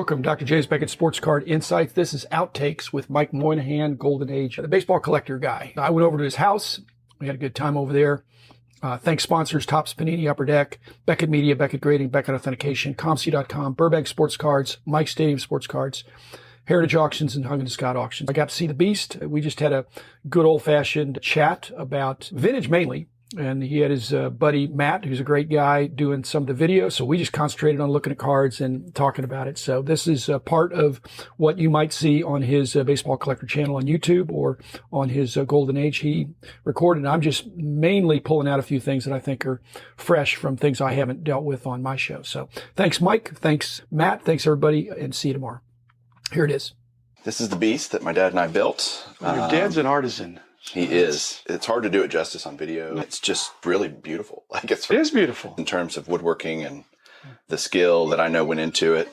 Welcome, Dr. J's Beckett Sports Card Insights. This is Outtakes with Mike Moynihan, Golden Age, the baseball collector guy. I went over to his house. We had a good time over there. Thanks sponsors, Topps Panini Upper Deck, Beckett Media, Beckett Grading, Beckett Authentication, ComC.com, Burbank Sports Cards, Mike Stadium Sports Cards, Heritage Auctions, and Huggins Scott Auctions. I got to see the Beast. We just had a good old-fashioned chat about vintage mainly. And he had his buddy Matt, who's a great guy, doing some of the video. So we just concentrated on looking at cards and talking about it. So this is part of what you might see on his baseball collector channel on YouTube or on his Golden Age he recorded. I'm just mainly pulling out a few things that I think are fresh from things I haven't dealt with on my show. So thanks, Mike. Thanks, Matt. Thanks, everybody. And see you tomorrow. Here it is. This is the Beast that my dad and I built. Your dad's an artisan. He is. It's hard to do it justice on video. It's just really beautiful. It is beautiful. In terms of woodworking and the skill that I know went into it.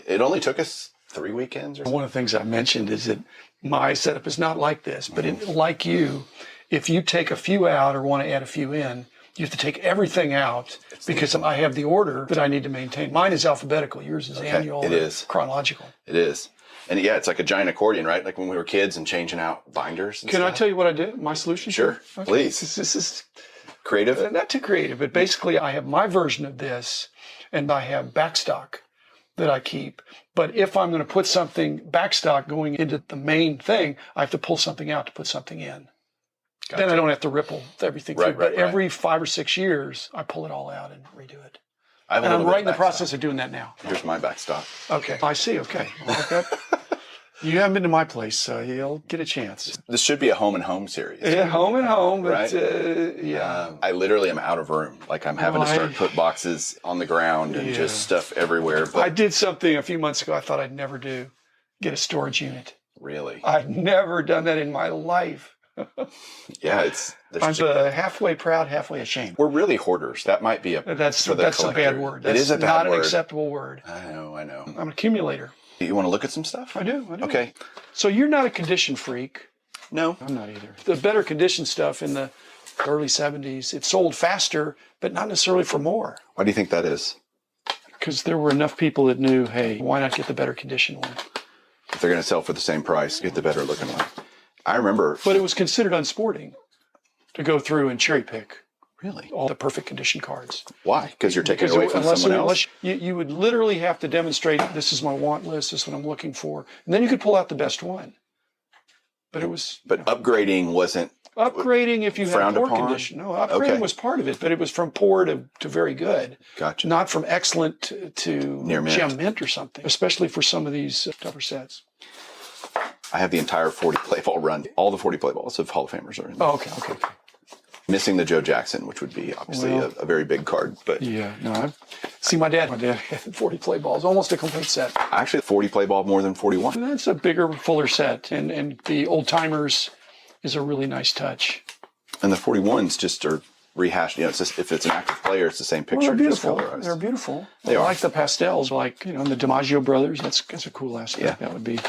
It only took us 3 weekends or something. One of the things I mentioned is that my setup is not like this, but like you, if you take a few out or want to add a few in, you have to take everything out because I have the order that I need to maintain. Mine is alphabetical. Yours is annual. It is. Chronological. It is. And yeah, it's like a giant accordion, right? Like when we were kids and changing out binders. Can I tell you what I did? My solution? Sure, okay. please. This is creative? Not too creative, but basically I have my version of this and I have backstock that I keep. But if I'm going to put something backstock going into the main thing, I have to pull something out to put something in. Gotcha. Then I don't have to ripple everything through. But every 5 or 6 years, I pull it all out and redo it. And I'm right in the process of doing that now. Here's my backstock. Okay. I see. Okay. You haven't been to my place, so you'll get a chance. This should be a home and home series. Yeah, home and home. But, right? Yeah. I literally am out of room. Like I'm having to start put boxes on the ground and just stuff everywhere. But I did something a few months ago I thought I'd never do. Get a storage unit. Really? I've never done that in my life. Yeah, I'm halfway proud, halfway ashamed. We're really hoarders. That might be that's a bad word. That's it is a bad not word. An acceptable word. I know. I'm an accumulator. You want to look at some stuff? I do. Okay. So you're not a condition freak. No. I'm not either. The better condition stuff in the early 70s, it sold faster, but not necessarily for more. Why do you think that is? Because there were enough people that knew, hey, why not get the better condition one? If they're going to sell for the same price, get the better looking one. I remember. But it was considered unsporting to go through and cherry pick. Really? All the perfect condition cards. Why? Because you're taking it away from someone else? You would literally have to demonstrate, this is my want list, this is what I'm looking for. And then you could pull out the best one. But it was... But upgrading wasn't... Upgrading if you had poor upon? condition. No, upgrading was part of it, but it was from poor to very good. Gotcha. Not from excellent to near mint. Gem mint or something, especially for some of these tougher sets. I have the entire 40 play ball run. All the 40 play balls of Hall of Famers are in there. Oh, okay. Missing the Joe Jackson, which would be obviously a very big card. But yeah, no. See, my dad had 40 play balls, almost a complete set. Actually, 40 play ball more than 41. And that's a bigger, fuller set. And the old timers is a really nice touch. And the 41s just are rehashed. You know, it's just, if it's an active player, it's the same picture. Well, they're beautiful. Just colorized. They're beautiful. They are. I like the pastels, like, and the DiMaggio brothers. That's a cool aspect. Yeah. That would be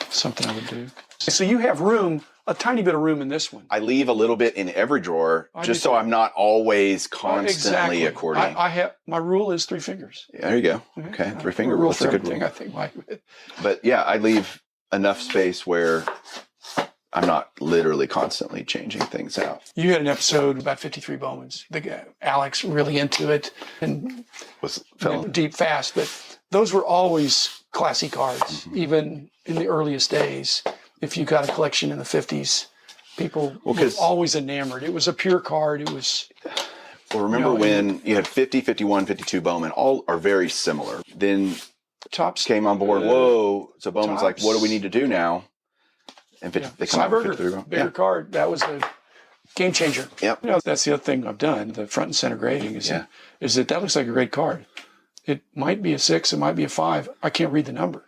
something I would do. So you have room, a tiny bit of room in this one. I leave a little bit in every drawer just so I'm not always constantly according. I have, my rule is 3 fingers. Yeah, there you go. Okay, 3-finger rule. rule. That's a good rule. rule. I think, Mike. But yeah, I leave enough space where I'm not literally constantly changing things out. You had an episode about 53 Bowmans. The guy, Alex, really into it and fell deep fast. But those were always classy cards, even in the earliest days. If you got a collection in the 50s, people were always enamored. It was a pure card. It was... Well, remember when you had 50, 51, 52 Bowman, all are very similar. Then Topps came on board, whoa. So Bowman's like, what do we need to do now? And they come out with 53 bigger card. That was the game changer. Yep. You know, that's the other thing I've done. The front and center grading is that looks like a great card. It might be a 6, it might be a 5. I can't read the number.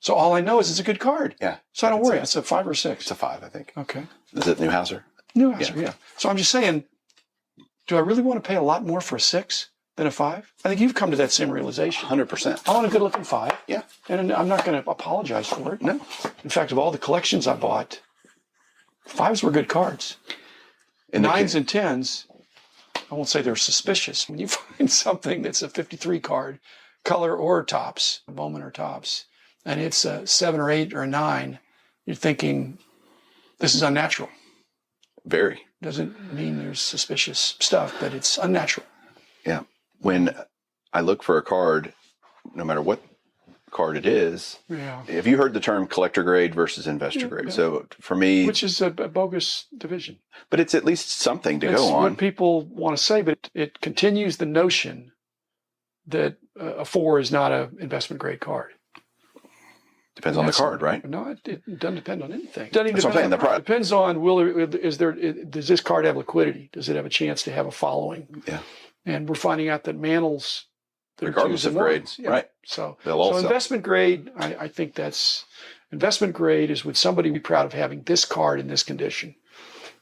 So all I know is it's a good card. Yeah. So I don't worry. It's a 5 or 6. It's a 5, I think. Okay. Is it Newhouser? Newhouser, yeah. So I'm just saying, do I really want to pay a lot more for a 6 than a 5? I think you've come to that same realization. 100%. I want a good-looking 5. Yeah. And I'm not going to apologize for it. No. In fact, of all the collections I bought, 5s were good cards. 9s and 10s, I won't say they're suspicious. When you find something that's a 53 card, color or Topps, Bowman or Topps, and it's a 7 or 8 or a 9, you're thinking, this is unnatural. Very. Doesn't mean there's suspicious stuff, but it's unnatural. Yeah. When I look for a card, no matter what card it is, have you heard the term collector grade versus investor grade? Yeah. So for me, which is a bogus division, but it's at least something to go on. What people want to say, but it continues the notion that a 4 is not an investment grade card. Depends on the card, right? No, it doesn't depend on anything. It doesn't even That's depend on it depends on does this card have liquidity? Does it have a chance to have a following? Yeah. And we're finding out that mantles, regardless of grades, right? So investment grade, I think that's investment grade is would somebody be proud of having this card in this condition?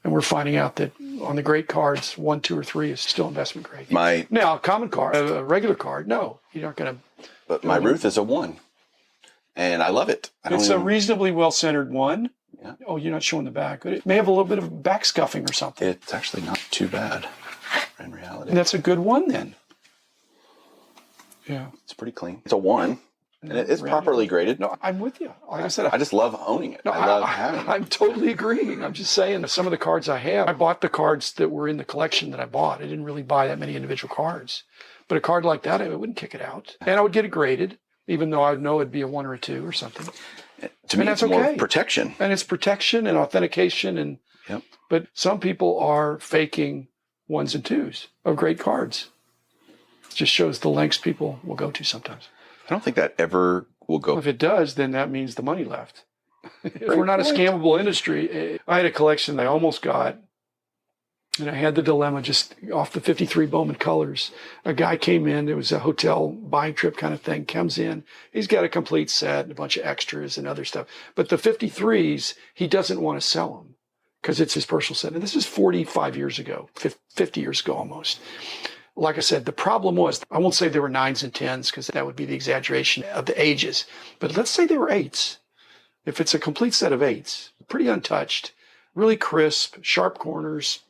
And we're finding out that on the great cards, 1, 2, or 3 is still investment grade. Now, a common card, a regular card, no, you're not going to. But my Ruth is a 1. And I love it. It's a reasonably well-centered 1. Yeah. Oh, you're not showing the back, but it may have a little bit of back scuffing or something. It's actually not too bad in reality. And that's a good 1 then. Yeah. It's pretty clean. It's a 1. And it's properly graded. No, I'm with you. Like I said, I just love owning it. No, I love having it. I'm totally agreeing. I'm just saying that some of the cards I have, I bought the cards that were in the collection that I bought. I didn't really buy that many individual cards. But a card like that, I wouldn't kick it out. And I would get it graded, even though I would know it'd be a 1 or a 2 or something. To me, that's more protection. And it's protection and authentication. But some people are faking 1s and 2s of great cards. It just shows the lengths people will go to sometimes. I don't think that ever will go. Well, if it does, then that means the money left. If we're not a scammable industry, I had a collection that I almost got, and I had the dilemma just off the 53 Bowman colors. A guy came in, it was a hotel buying trip kind of thing, comes in. He's got a complete set and a bunch of extras and other stuff. But the 53s, he doesn't want to sell them because it's his personal set. And this is 45 years ago, 50 years ago almost. Like I said, the problem was, I won't say there were 9s and 10s because that would be the exaggeration of the ages. But let's say there were 8s. If it's a complete set of 8s, pretty untouched, really crisp, sharp corners.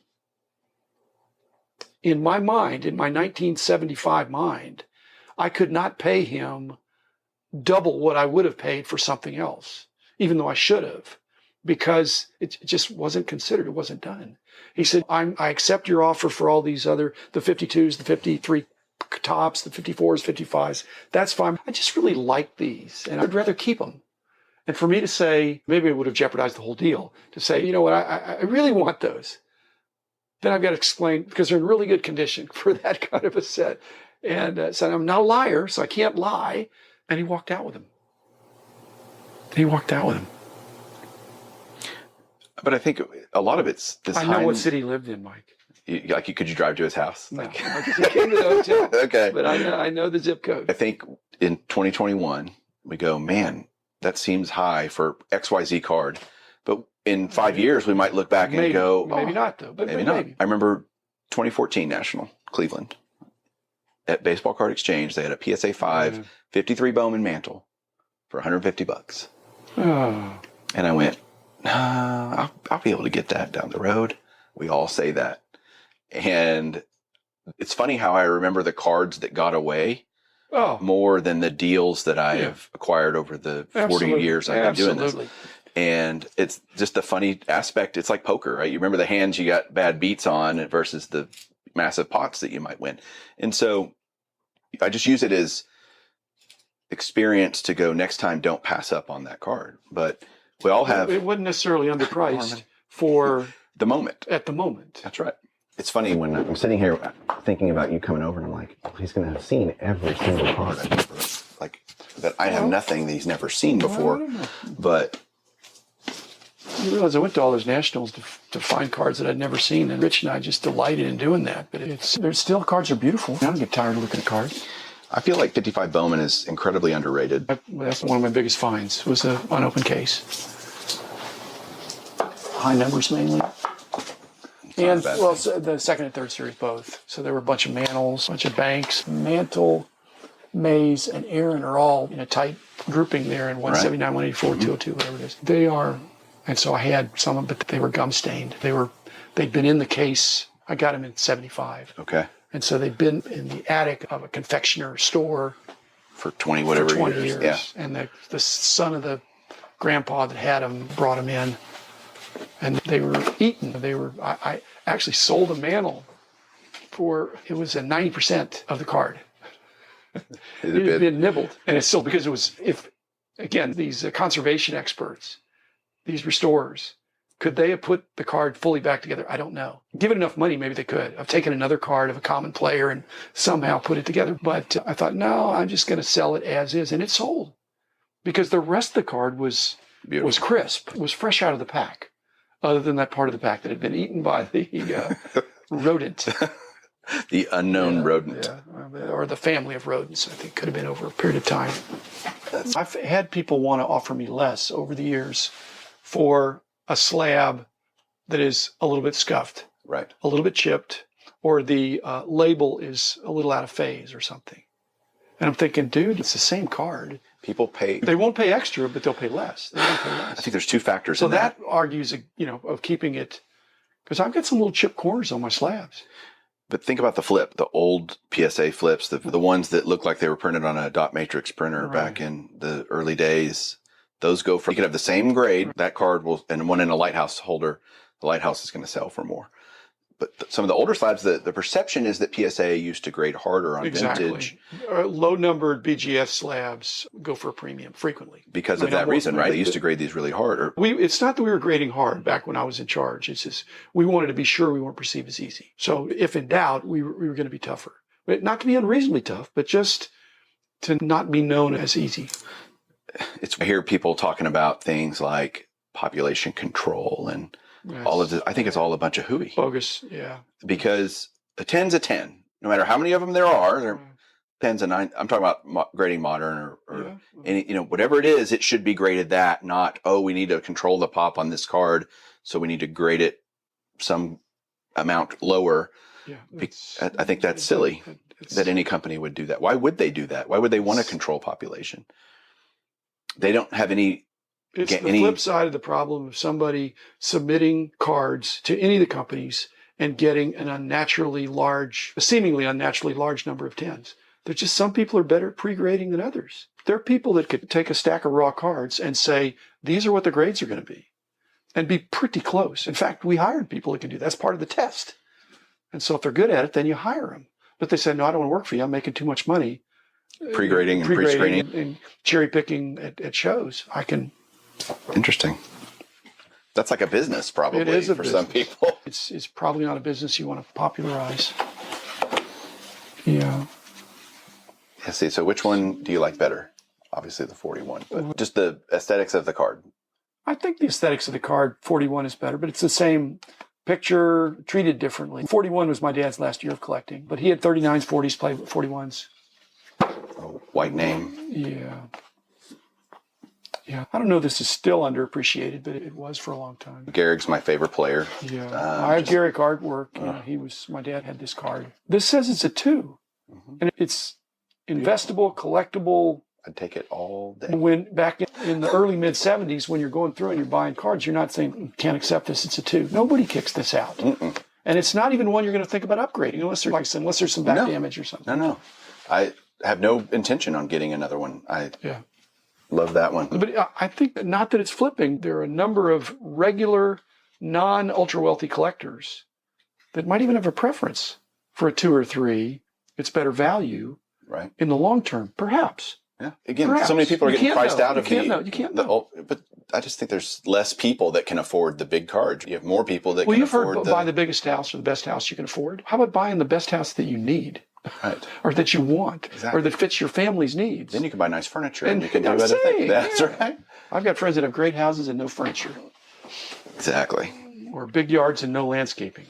In my mind, in my 1975 mind, I could not pay him double what I would have paid for something else, even though I should have, because it just wasn't considered. It wasn't done. He said, I accept your offer for all these other, the 52s, the 53 tops, the 54s, 55s. That's fine. I just really like these, and I'd rather keep them. And for me to say, maybe it would have jeopardized the whole deal, to say, you know what, I really want those. Then I've got to explain, because they're in really good condition for that kind of a set. And so I'm not a liar, so I can't lie. And he walked out with them. But I think a lot of it's this. I know what city he lived in, Mike. Could you drive to his house? No, he came to the hotel. Okay. But I know the zip code. I think in 2021, we go, man, that seems high for XYZ card. But in 5 years, we might look back and go, maybe not, though. But maybe not. I remember 2014 National, Cleveland. At Baseball Card Exchange, they had a PSA 5 53 Bowman mantle for $150. Oh. And I went, I'll be able to get that down the road. We all say that. And it's funny how I remember the cards that got away more than the deals that I have acquired over the 40 years I've been doing this. And it's just the funny aspect. It's like poker, right? You remember the hands you got bad beats on versus the massive pots that you might win. And so I just use it as experience to go next time, don't pass up on that card. But we all have. It wasn't necessarily underpriced for the moment. At the moment. That's right. It's funny when I'm sitting here thinking about you coming over, and I'm like, oh, he's going to have seen every single card I've ever, like, that I have nothing that he's never seen before. But you realize I went to all those nationals to find cards that I'd never seen, and Rich and I just delighted in doing that. But there's still cards are beautiful. I don't get tired of looking at cards. I feel like 55 Bowman is incredibly underrated. That's one of my biggest finds, was an unopened case. High numbers mainly. And, well, the second and third series both. So there were a bunch of mantles, a bunch of banks. Mantle, Mays, and Aaron are all in a tight grouping there in 179, 184, 202, whatever it is. They are, and so I had some of them, but they were gum stained. They'd been in the case. I got them in 75. Okay. And so they'd been in the attic of a confectioner store for 20 whatever for 20 years. years. Yeah. And the son of the grandpa that had them brought them in, and they were eaten. I actually sold a mantle for, it was a 90% of the card. It had been nibbled, and it's still, because it was, if again, these conservation experts, these restorers, could they have put the card fully back together? I don't know. Given enough money, maybe they could. I've taken another card of a common player and somehow put it together. But I thought, no, I'm just going to sell it as is. And it sold, because the rest of the card was crisp. It was fresh out of the pack, other than that part of the pack that had been eaten by the rodent. The unknown rodent. Yeah, or the family of rodents, I think could have been over a period of time. I've had people want to offer me less over the years for a slab that is a little bit scuffed, Right. a little bit chipped, or the label is a little out of phase or something. And I'm thinking, dude, it's the same card. People pay. They won't pay extra, but they'll pay less. They won't pay less. I think there's two factors So in that. that argues, of keeping it, because I've got some little chipped corners on my slabs. But think about the flip, the old PSA flips, the ones that look like they were printed on a dot matrix printer back in the early days. Those go for, you could have the same grade, that card will, and one in a lighthouse holder, the lighthouse is going to sell for more. But some of the older slabs, the perception is that PSA used to grade harder on vintage. Low-numbered BGF slabs go for a premium frequently. Because of that reason, right? They used to grade these really hard. It's not that we were grading hard back when I was in charge. It's just we wanted to be sure we weren't perceived as easy. So if in doubt, we were going to be tougher. But not to be unreasonably tough, but just to not be known as easy. I hear people talking about things like population control and all of this. I think it's all a bunch of hooey. Bogus, yeah. Because a 10's a 10. No matter how many of them there are, 10's a 9. I'm talking about grading modern or any, whatever it is, it should be graded that, not, we need to control the pop on this card, so we need to grade it some amount lower. Yeah, I think that's silly that any company would do that. Why would they do that? Why would they want to control population? They don't have any. It's the flip side of the problem of somebody submitting cards to any of the companies and getting a seemingly unnaturally large number of 10s. There's just some people are better at pre-grading than others. There are people that could take a stack of raw cards and say, these are what the grades are going to be, and be pretty close. In fact, we hired people that can do that. That's part of the test. And so if they're good at it, then you hire them. But they said, no, I don't want to work for you. I'm making too much money. Pre-grading and pre-screening. And cherry picking at shows. I can. Interesting. That's like a business, probably, it is for some people. It's probably not a business you want to popularize. Yeah. Yeah. See, so which one do you like better? Obviously the 41, but just the aesthetics of the card. I think the aesthetics of the card, 41 is better, but it's the same picture, treated differently. 41 was my dad's last year of collecting, but he had 39s, 40s, played with 41s. White name. Yeah. Yeah. I don't know if this is still underappreciated, but it was for a long time. Gehrig's my favorite player. Yeah. I have Gehrig artwork. My dad had this card. This says it's a 2. Mm-hmm. And it's investable, collectible. I'd take it all day. When back in the early mid-70s, when you're going through and you're buying cards, you're not saying, can't accept this, it's a 2. Nobody kicks this out. Mm-mm. And it's not even one you're going to think about upgrading, unless there's some back damage or something. No. I have no intention on getting another one. I love that one. But I think not that it's flipping. There are a number of regular, non-ultra wealthy collectors that might even have a preference for a 2 or 3. It's better value in the long term, perhaps. Yeah. Again, so many people are getting priced out of You can't know. But I just think there's less people that can afford the big cards. You have more people that can afford you've heard buy the biggest house or the best house you can afford. How about buying the best house that you need? Right. Or that you want, or that fits your family's needs. Then you can buy nice furniture and you can do other things. That's right. I've got friends that have great houses and no furniture. Exactly. Or big yards and no landscaping.